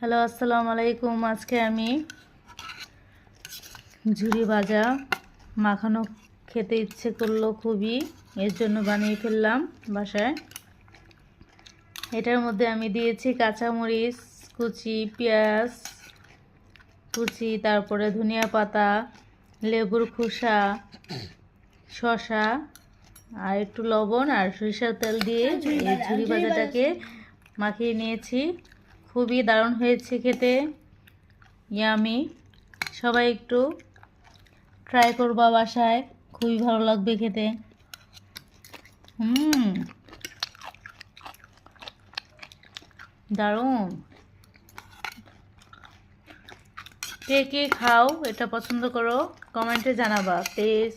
Hello, আসসালামু আলাইকুম। আজকে আমি ঝুরি ভাজা মাখানো খেতে ইচ্ছে করলো খুবই, এর জন্য বানিয়ে ফেললাম বাসায়। এটার মধ্যে আমি দিয়েছি কাঁচামরিচ কুচি, পেঁয়াজ কুচি, তারপরে ধনিয়া পাতা, লেবুর খোসা, শসা আর একটু লবণ আর সরিষার তেল দিয়ে এই ঝুরি ভাজাটাকে মাখিয়ে নিয়েছি। খুবই দারুণ হয়েছে খেতে, ইয়ামি। সবাই একটু ট্রাই করবা বাসায়, খুবই ভালো লাগবে খেতে। দারুণ। কে কে খাও, এটা পছন্দ করো, কমেন্টে জানাবা প্লিজ।